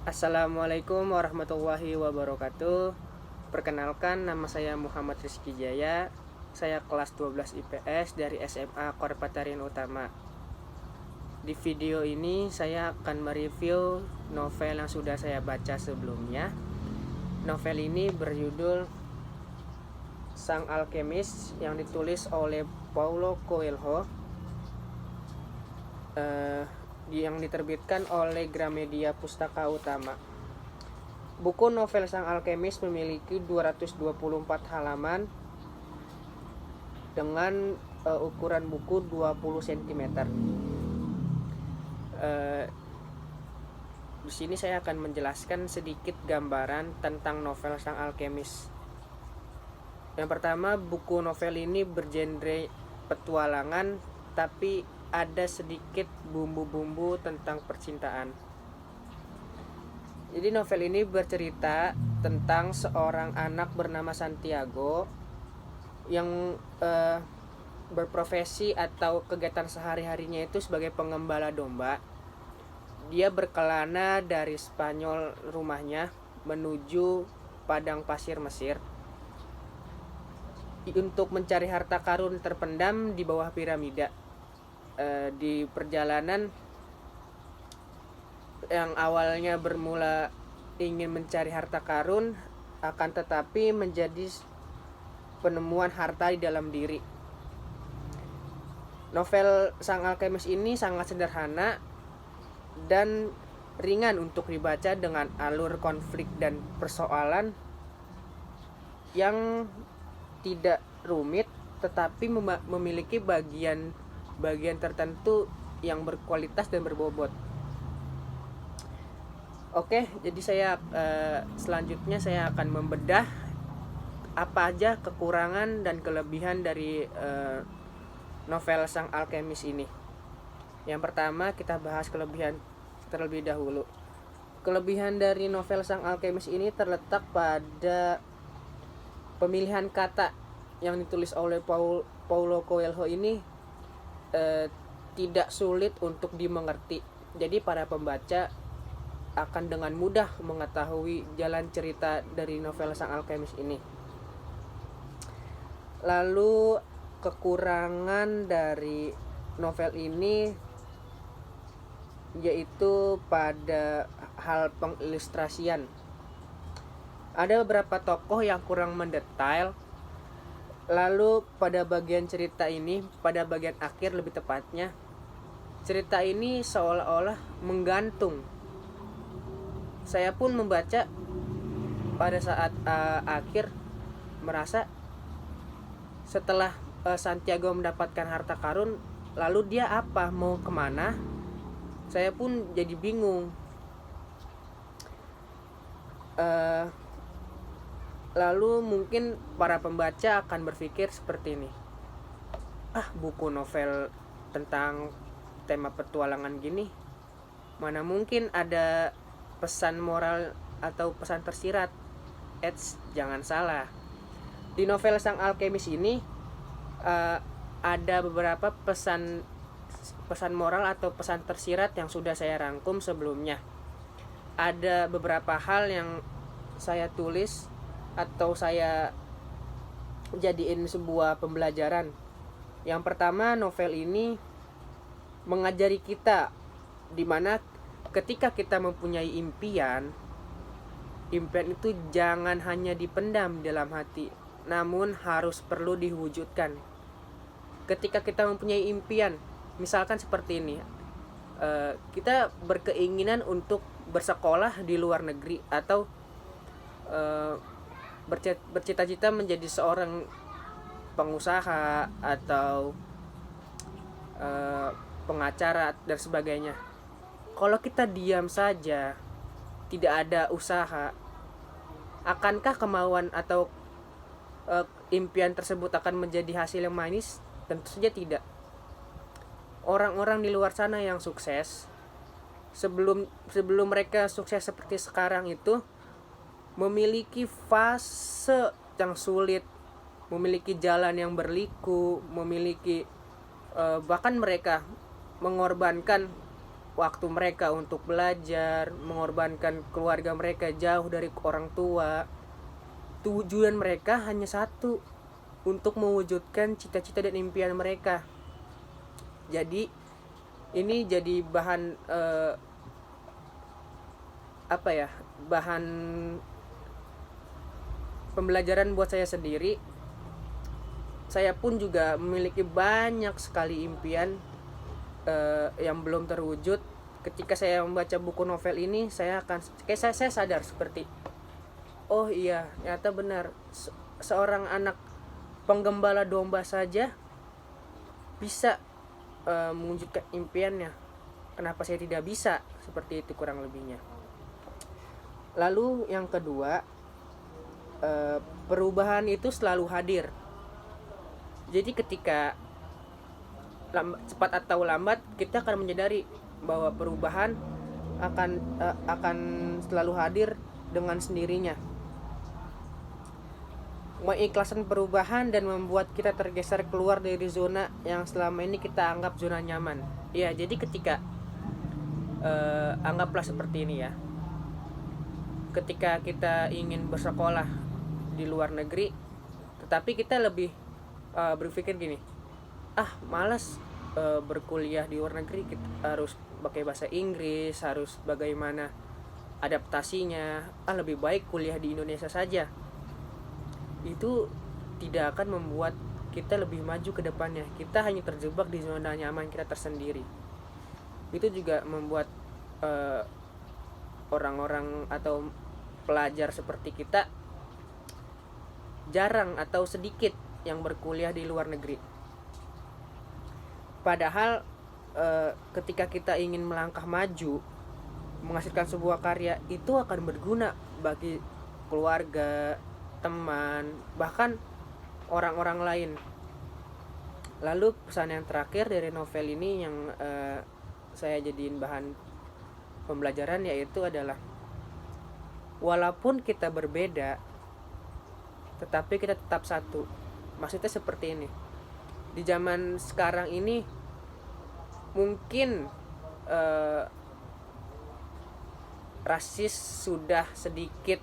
Assalamualaikum warahmatullahi wabarakatuh. Perkenalkan, nama saya Muhammad Rizky Jaya. Saya kelas 12 IPS dari SMA Korpatarian Utama. Di video ini saya akan mereview novel yang sudah saya baca sebelumnya. Novel ini berjudul Sang Alkemis yang ditulis oleh Paulo Coelho, yang diterbitkan oleh Gramedia Pustaka Utama. Buku novel Sang Alkemis memiliki 224 halaman dengan ukuran buku 20 cm. Di sini saya akan menjelaskan sedikit gambaran tentang novel Sang Alkemis. Yang pertama, buku novel ini bergenre petualangan, tapi ada sedikit bumbu-bumbu tentang percintaan. Jadi novel ini bercerita tentang seorang anak bernama Santiago yang berprofesi atau kegiatan sehari-harinya itu sebagai pengembala domba. Dia berkelana dari Spanyol rumahnya menuju padang pasir Mesir untuk mencari harta karun terpendam di bawah piramida. Di perjalanan yang awalnya bermula ingin mencari harta karun, akan tetapi menjadi penemuan harta di dalam diri. Novel Sang Alkemis ini sangat sederhana dan ringan untuk dibaca dengan alur konflik dan persoalan yang tidak rumit, tetapi memiliki bagian tertentu yang berkualitas dan berbobot. Oke, jadi saya selanjutnya saya akan membedah apa aja kekurangan dan kelebihan dari novel Sang Alkemis ini. Yang pertama, kita bahas kelebihan terlebih dahulu. Kelebihan dari novel Sang Alkemis ini terletak pada pemilihan kata yang ditulis oleh Paulo Coelho ini tidak sulit untuk dimengerti. Jadi para pembaca akan dengan mudah mengetahui jalan cerita dari novel Sang Alkemis ini. Lalu kekurangan dari novel ini yaitu pada hal pengilustrasian. Ada beberapa tokoh yang kurang mendetail. Lalu pada bagian cerita ini, pada bagian akhir lebih tepatnya, cerita ini seolah-olah menggantung. Saya pun membaca pada saat akhir merasa setelah Santiago mendapatkan harta karun, lalu dia apa, mau kemana? Saya pun jadi bingung. Lalu mungkin para pembaca akan berpikir seperti ini, buku novel tentang tema petualangan gini, mana mungkin ada pesan moral atau pesan tersirat. Jangan salah, di novel Sang Alkemis ini ada beberapa pesan moral atau pesan tersirat yang sudah saya rangkum sebelumnya. Ada beberapa hal yang saya tulis atau saya jadiin sebuah pembelajaran. Yang pertama, novel ini mengajari kita dimana ketika kita mempunyai impian itu jangan hanya dipendam dalam hati, namun harus perlu diwujudkan. Ketika kita mempunyai impian, misalkan seperti ini, kita berkeinginan untuk bersekolah di luar negeri atau bercita-cita menjadi seorang pengusaha atau pengacara dan sebagainya. Kalau kita diam saja, tidak ada usaha, akankah kemauan atau impian tersebut akan menjadi hasil yang manis? Tentu saja tidak. Orang-orang di luar sana yang sukses, sebelum mereka sukses seperti sekarang itu, memiliki fase yang sulit, memiliki jalan yang berliku, memiliki bahkan mereka mengorbankan waktu mereka untuk belajar, mengorbankan keluarga mereka jauh dari orang tua. Tujuan mereka hanya satu, untuk mewujudkan cita-cita dan impian mereka. Jadi ini jadi bahan bahan pembelajaran buat saya sendiri. Saya pun juga memiliki banyak sekali impian yang belum terwujud. Ketika saya membaca buku novel ini, saya sadar seperti, oh iya, ternyata benar, seorang anak penggembala domba saja bisa mewujudkan impiannya. Kenapa saya tidak bisa? Seperti itu kurang lebihnya. Lalu yang kedua, perubahan itu selalu hadir. Jadi ketika cepat atau lambat kita akan menyadari bahwa perubahan akan selalu hadir dengan sendirinya. Mengikhlaskan perubahan dan membuat kita tergeser keluar dari zona yang selama ini kita anggap zona nyaman. Ya, jadi ketika anggaplah seperti ini ya. Ketika kita ingin bersekolah di luar negeri, tetapi kita lebih berpikir gini, malas berkuliah di luar negeri, kita harus pakai bahasa Inggris, harus bagaimana adaptasinya, lebih baik kuliah di Indonesia saja. Itu tidak akan membuat kita lebih maju ke depannya. Kita hanya terjebak di zona nyaman kita tersendiri. Itu juga membuat orang-orang atau pelajar seperti kita jarang atau sedikit yang berkuliah di luar negeri. Padahal ketika kita ingin melangkah maju, menghasilkan sebuah karya, itu akan berguna bagi keluarga, teman, bahkan orang-orang lain. Lalu pesan yang terakhir dari novel ini yang saya jadiin bahan pembelajaran, yaitu adalah walaupun kita berbeda, tetapi kita tetap satu. Maksudnya seperti ini, di zaman sekarang ini mungkin rasis sudah sedikit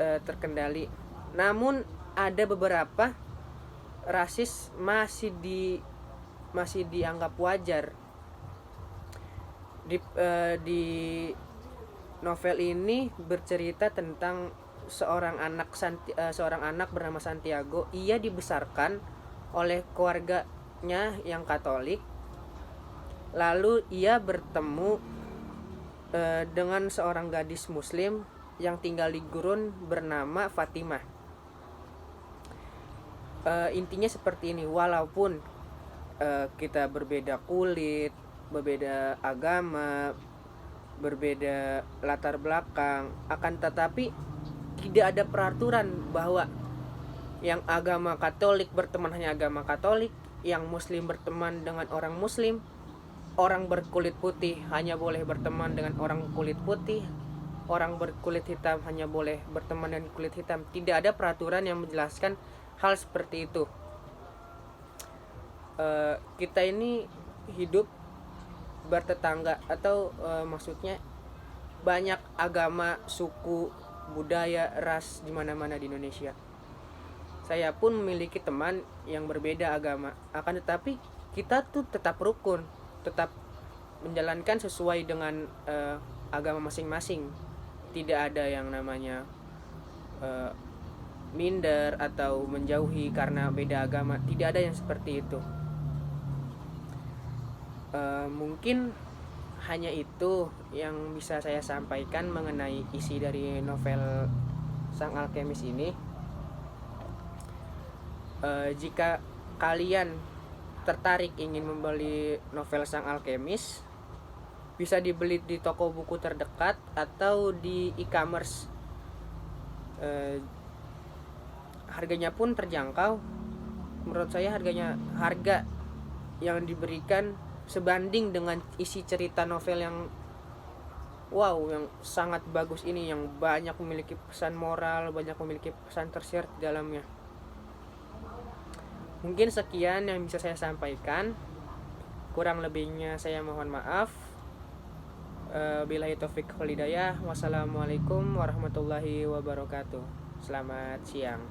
terkendali, namun ada beberapa rasis masih dianggap wajar. Di novel ini bercerita tentang seorang anak bernama Santiago. Ia dibesarkan oleh keluarganya yang Katolik. Lalu ia bertemu dengan seorang gadis Muslim yang tinggal di gurun bernama Fatimah. Intinya seperti ini, walaupun kita berbeda kulit, berbeda agama, berbeda latar belakang, akan tetapi tidak ada peraturan bahwa yang agama Katolik berteman hanya agama Katolik, yang Muslim berteman dengan orang Muslim, orang berkulit putih hanya boleh berteman dengan orang kulit putih, orang berkulit hitam hanya boleh berteman dengan kulit hitam. Tidak ada peraturan yang menjelaskan hal seperti itu. Kita ini hidup bertetangga, atau maksudnya banyak agama, suku, budaya, ras di mana-mana di Indonesia. Saya pun memiliki teman yang berbeda agama, akan tetapi kita tuh tetap rukun, tetap menjalankan sesuai dengan agama masing-masing. Tidak ada yang namanya minder atau menjauhi karena beda agama. Tidak ada yang seperti itu. Mungkin hanya itu yang bisa saya sampaikan mengenai isi dari novel Sang Alkemis ini. Jika kalian tertarik ingin membeli novel Sang Alkemis, bisa dibeli di toko buku terdekat atau di e-commerce. Harganya pun terjangkau. Menurut saya harga yang diberikan sebanding dengan isi cerita novel yang yang sangat bagus ini, yang banyak memiliki pesan moral, banyak memiliki pesan tersirat di dalamnya. Mungkin sekian yang bisa saya sampaikan. Kurang lebihnya saya mohon maaf. Billahi taufik wal hidayah. Wassalamualaikum warahmatullahi wabarakatuh. Selamat siang.